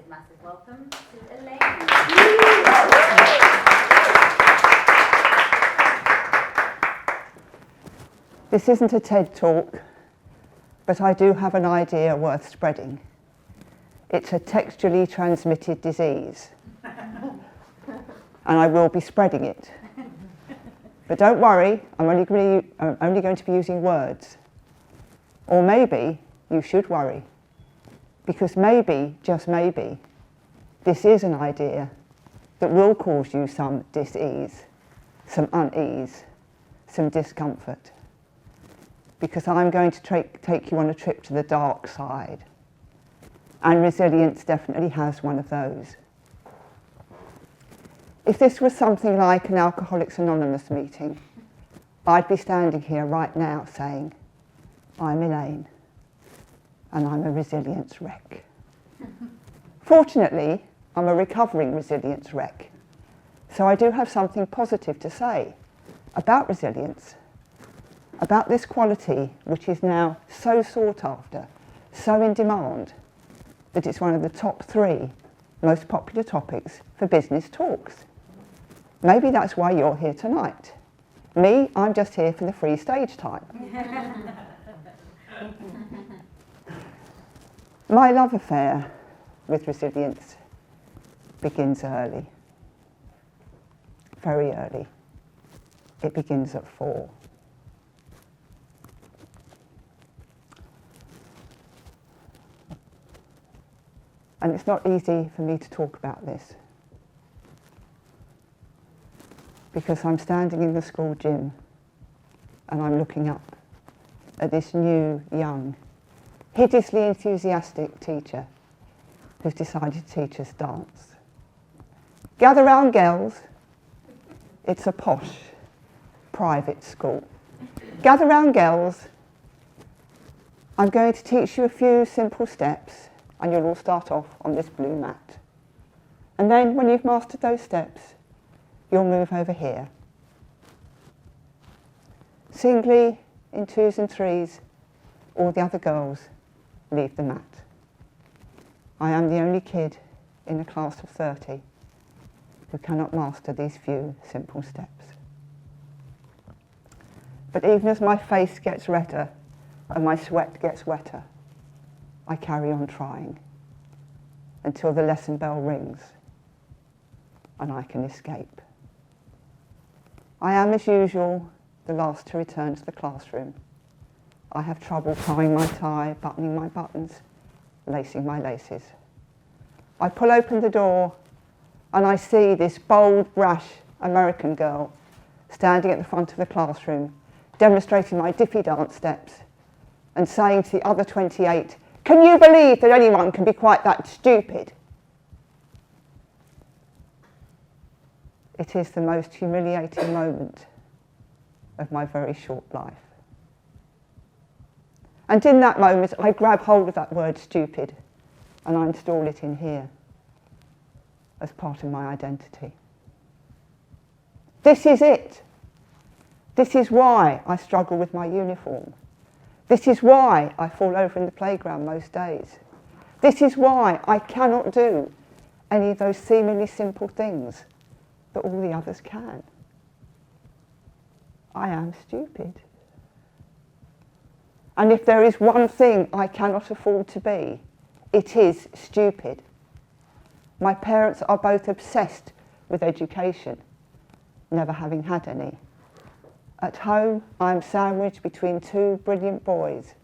massive welcome to Elaine. This isn't a TED talk, but I do have an idea worth spreading. It's a textually transmitted disease, and I will be spreading it. But don't worry, I'm only going to be using words. Or maybe you should worry, because maybe, just maybe, this is an idea that will cause you some dis-ease, some unease, some discomfort. Because I'm going to take you on a trip to the dark side. And resilience definitely has one of those. If this was something like an Alcoholics Anonymous meeting, I'd be standing here right now saying, I'm Elaine, and I'm a resilience wreck. Fortunately, I'm a recovering resilience wreck. So I do have something positive to say about resilience. About this quality, which is now so sought after, so in demand, that it's one of the top 3 most popular topics for business talks. Maybe that's why you're here tonight. Me, I'm just here for the free stage time. My love affair with resilience begins early, very early. It begins at 4. And it's not easy for me to talk about this because I'm standing in the school gym and I'm looking up at this new, young, hideously enthusiastic teacher who's decided to teach us dance. Gather round, girls. It's a posh, private school. Gather round, girls. I'm going to teach you a few simple steps, and you'll all start off on this blue mat. And then when you've mastered those steps, you'll move over here. Singly, in 2s and 3s, all the other girls leave the mat. I am the only kid in a class of 30 who cannot master these few simple steps. But even as my face gets redder and my sweat gets wetter, I carry on trying until the lesson bell rings and I can escape. I am, as usual, the last to return to the classroom. I have trouble tying my tie, buttoning my buttons, lacing my laces. I pull open the door and I see this bold, brash American girl standing at the front of the classroom, demonstrating my diffie dance steps and saying to the other 28, "Can you believe that anyone can be quite that stupid?" It is the most humiliating moment of my very short life. And in that moment, I grab hold of that word stupid and I install it in here as part of my identity. This is it. This is why I struggle with my uniform. This is why I fall over in the playground most days. This is why I cannot do any of those seemingly simple things that all the others can. I am stupid. And if there is one thing I cannot afford to be, it is stupid. My parents are both obsessed with education, never having had any. At home, I am sandwiched between 2 brilliant boys.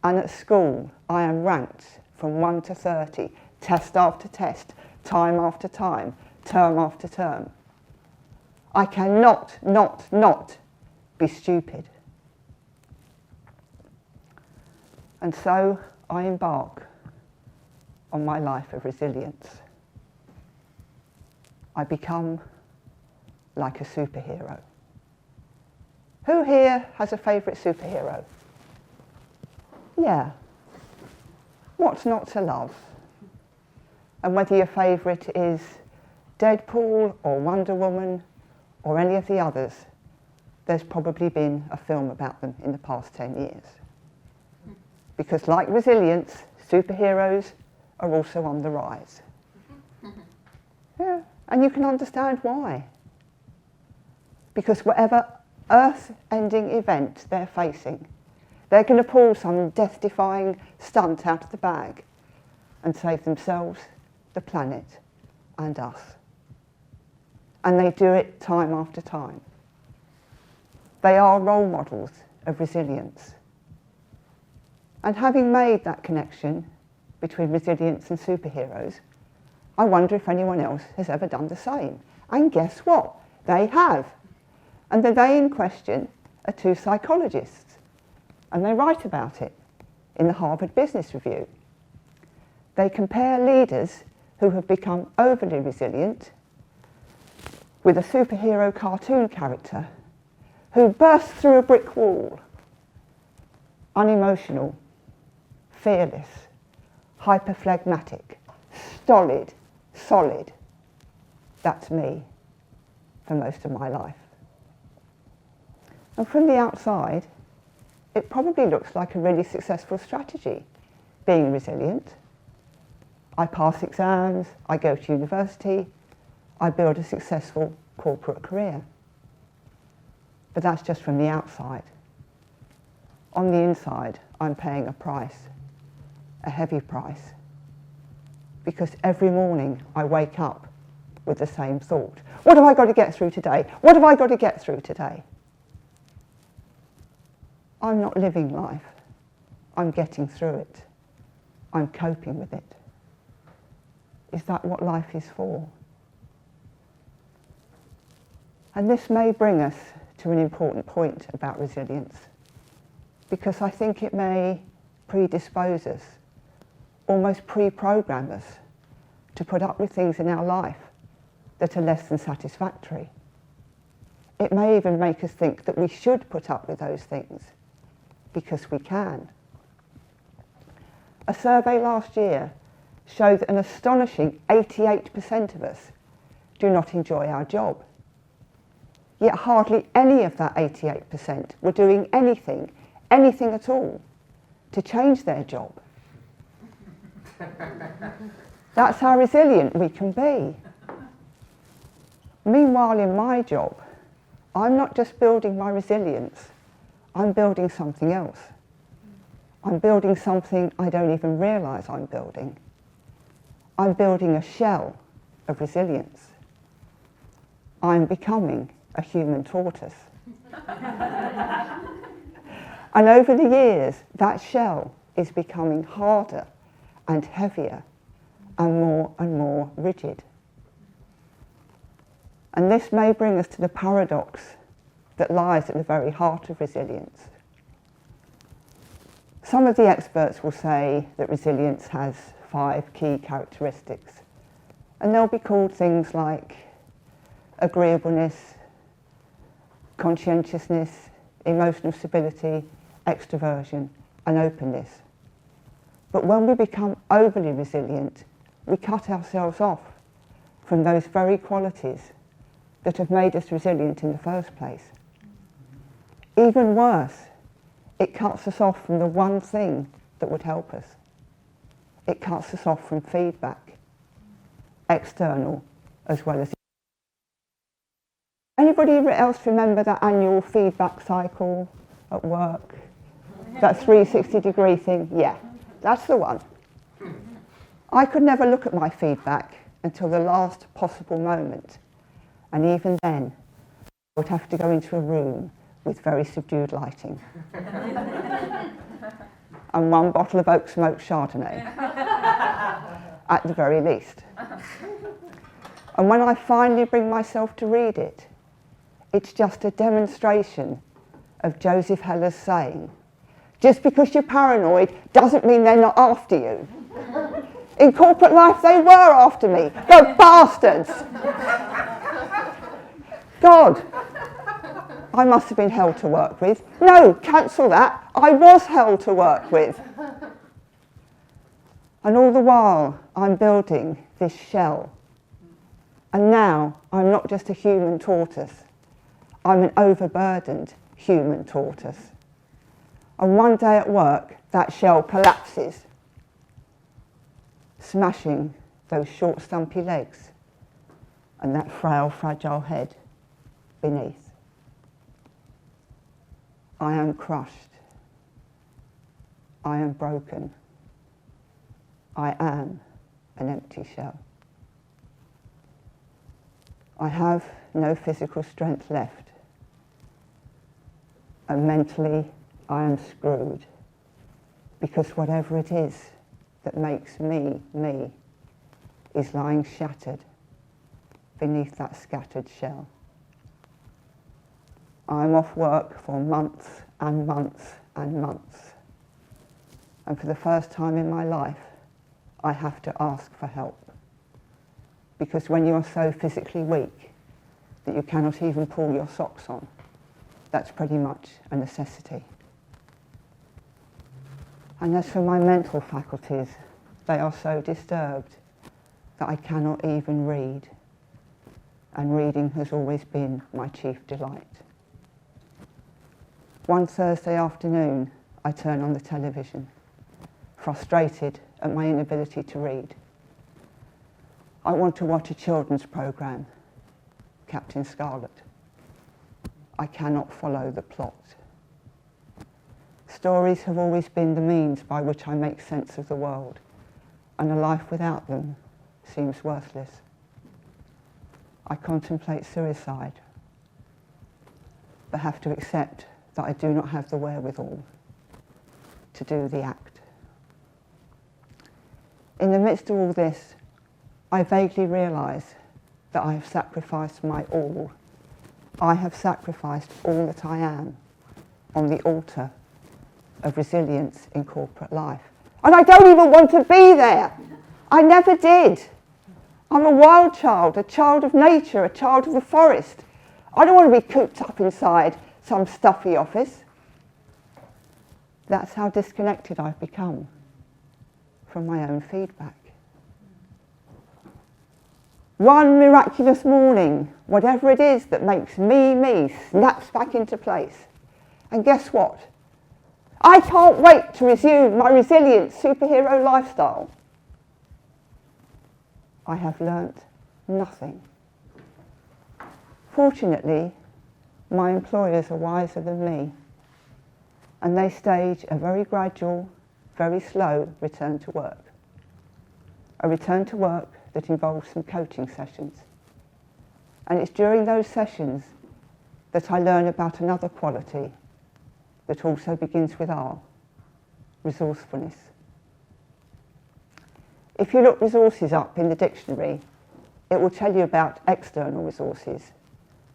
And at school, I am ranked from 1 to 30, test after test, time after time, term after term. I cannot not be stupid. And so I embark on my life of resilience. I become like a superhero. Who here has a favourite superhero? Yeah. What's not to love? And whether your favourite is Deadpool or Wonder Woman or any of the others, there's probably been a film about them in the past 10 years. Because like resilience, superheroes are also on the rise. Yeah, and you can understand why. Because whatever earth-ending event they're facing, they're going to pull some death-defying stunt out of the bag and save themselves, the planet, and us. And they do it time after time. They are role models of resilience. And having made that connection between resilience and superheroes, I wonder if anyone else has ever done the same. And guess what? They have. And the they in question are two psychologists. And they write about it in the Harvard Business Review. They compare leaders who have become overly resilient with a superhero cartoon character who bursts through a brick wall, unemotional, fearless, hyperphlegmatic, stolid, solid. That's me for most of my life. And from the outside, it probably looks like a really successful strategy, being resilient. I pass exams, I go to university, I build a successful corporate career. But that's just from the outside. On the inside, I'm paying a price, a heavy price, because every morning I wake up with the same thought. What have I got to get through today? What have I got to get through today? I'm not living life. I'm getting through it. I'm coping with it. Is that what life is for? And this may bring us to an important point about resilience, because I think it may predispose us, almost pre-program us, to put up with things in our life that are less than satisfactory. It may even make us think that we should put up with those things, because we can. A survey last year showed that an astonishing 88% of us do not enjoy our job. Yet hardly any of that 88% were doing anything at all, to change their job. That's how resilient we can be. Meanwhile, in my job, I'm not just building my resilience, I'm building something else. I'm building something I don't even realise I'm building. I'm building a shell of resilience. I'm becoming a human tortoise. And over the years, that shell is becoming harder and heavier and more rigid. And this may bring us to the paradox that lies at the very heart of resilience. Some of the experts will say that resilience has 5 key characteristics, and they'll be called things like agreeableness, conscientiousness, emotional stability, extroversion, and openness. But when we become overly resilient, we cut ourselves off from those very qualities that have made us resilient in the first place. Even worse, it cuts us off from the one thing that would help us. It cuts us off from feedback, external as well as. Anybody else remember that annual feedback cycle at work? That 360-degree thing? Yeah, that's the one. I could never look at my feedback until the last possible moment. And even then, I would have to go into a room with very subdued lighting. And 1 bottle of oak smoked Chardonnay, at the very least. And when I finally bring myself to read it, it's just a demonstration of Joseph Heller's saying, just because you're paranoid doesn't mean they're not after you. In corporate life, they were after me. The bastards! God, I must have been hell to work with. No, cancel that. I was hell to work with. And all the while, I'm building this shell. And now, I'm not just a human tortoise. I'm an overburdened human tortoise. And one day at work, that shell collapses. smashing those short, stumpy legs and that frail, fragile head beneath. I am crushed. I am broken. I am an empty shell. I have no physical strength left, and mentally I am screwed, because whatever it is that makes me, me, is lying shattered beneath that scattered shell. I'm off work for months and months and months, and for the first time in my life I have to ask for help. Because when you are so physically weak that you cannot even pull your socks on, that's pretty much a necessity. And as for my mental faculties, they are so disturbed that I cannot even read. And reading has always been my chief delight. One Thursday afternoon, I turn on the television, frustrated at my inability to read. I want to watch a children's programme, Captain Scarlet. I cannot follow the plot. Stories have always been the means by which I make sense of the world, and a life without them seems worthless. I contemplate suicide, but have to accept that I do not have the wherewithal to do the act. In the midst of all this, I vaguely realise that I have sacrificed my all. I have sacrificed all that I am on the altar of resilience in corporate life. And I don't even want to be there. I never did. I'm a wild child, a child of nature, a child of the forest. I don't want to be cooped up inside some stuffy office. That's how disconnected I've become from my own feedback. One miraculous morning, whatever it is that makes me, me, snaps back into place. And guess what? I can't wait to resume my resilient superhero lifestyle. I have learnt nothing. Fortunately, my employers are wiser than me, and they stage a very gradual, very slow return to work. A return to work that involves some coaching sessions. And it's during those sessions that I learn about another quality that also begins with R, resourcefulness. If you look resources up in the dictionary, it will tell you about external resources,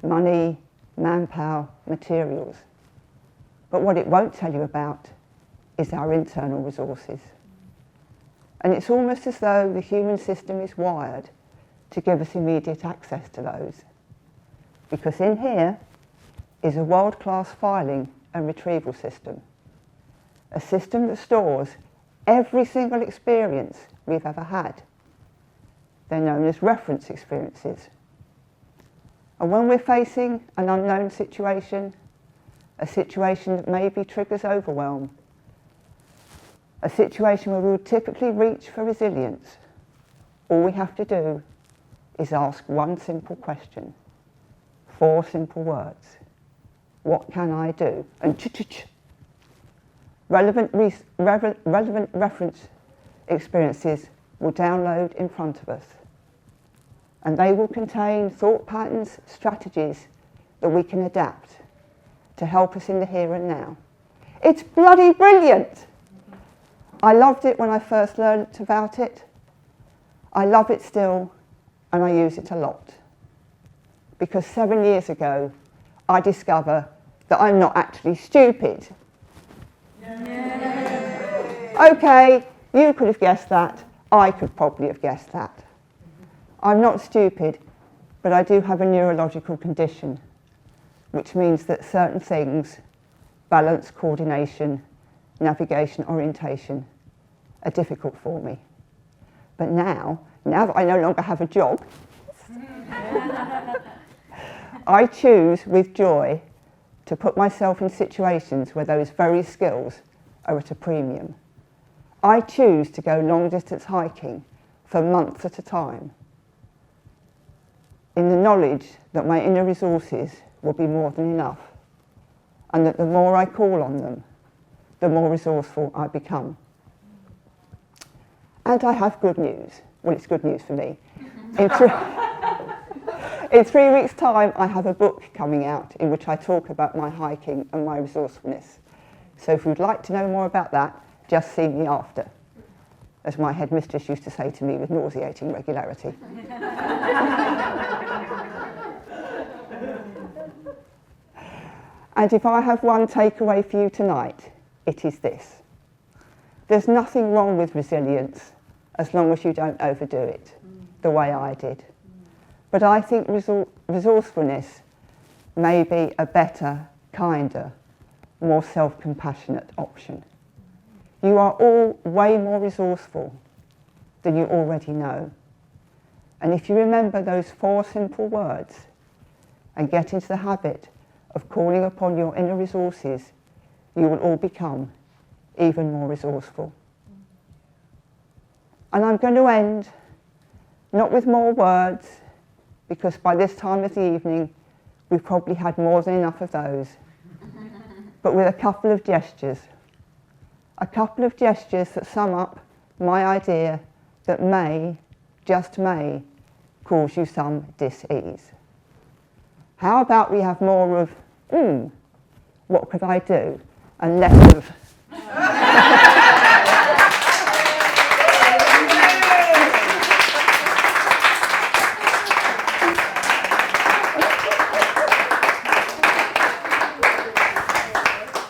money, manpower, materials. But what it won't tell you about is our internal resources. And it's almost as though the human system is wired to give us immediate access to those. Because in here is a world-class filing and retrieval system. A system that stores every single experience we've ever had. They're known as reference experiences. And when we're facing an unknown situation, a situation that maybe triggers overwhelm, a situation where we would typically reach for resilience, all we have to do is ask one simple question, 4 simple words. What can I do? And relevant reference experiences will download in front of us. And they will contain thought patterns, strategies that we can adapt to help us in the here and now. It's bloody brilliant! I loved it when I first learned about it. I love it still, and I use it a lot. Because 7 years ago, I discovered that I'm not actually stupid. Okay, you could have guessed that. I could probably have guessed that. I'm not stupid, but I do have a neurological condition, which means that certain things, balance, coordination, navigation, orientation, are difficult for me. But now that I no longer have a job, I choose with joy to put myself in situations where those very skills are at a premium. I choose to go long distance hiking for months at a time, in the knowledge that my inner resources will be more than enough, and that the more I call on them, the more resourceful I become. And I have good news. Well, it's good news for me. In 3 weeks' time, I have a book coming out in which I talk about my hiking and my resourcefulness. So if you'd like to know more about that, just see me after, as my headmistress used to say to me with nauseating regularity. And if I have one takeaway for you tonight, it is this. There's nothing wrong with resilience as long as you don't overdo it the way I did. But I think resourcefulness may be a better, kinder, more self-compassionate option. You are all way more resourceful than you already know. And if you remember those 4 simple words and get into the habit of calling upon your inner resources, you will all become even more resourceful. And I'm going to end, not with more words, because by this time of the evening, we've probably had more than enough of those, but with a couple of gestures. A couple of gestures that sum up my idea that may, just may, cause you some dis-ease. How about we have more of, what could I do? And less of,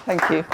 thank you.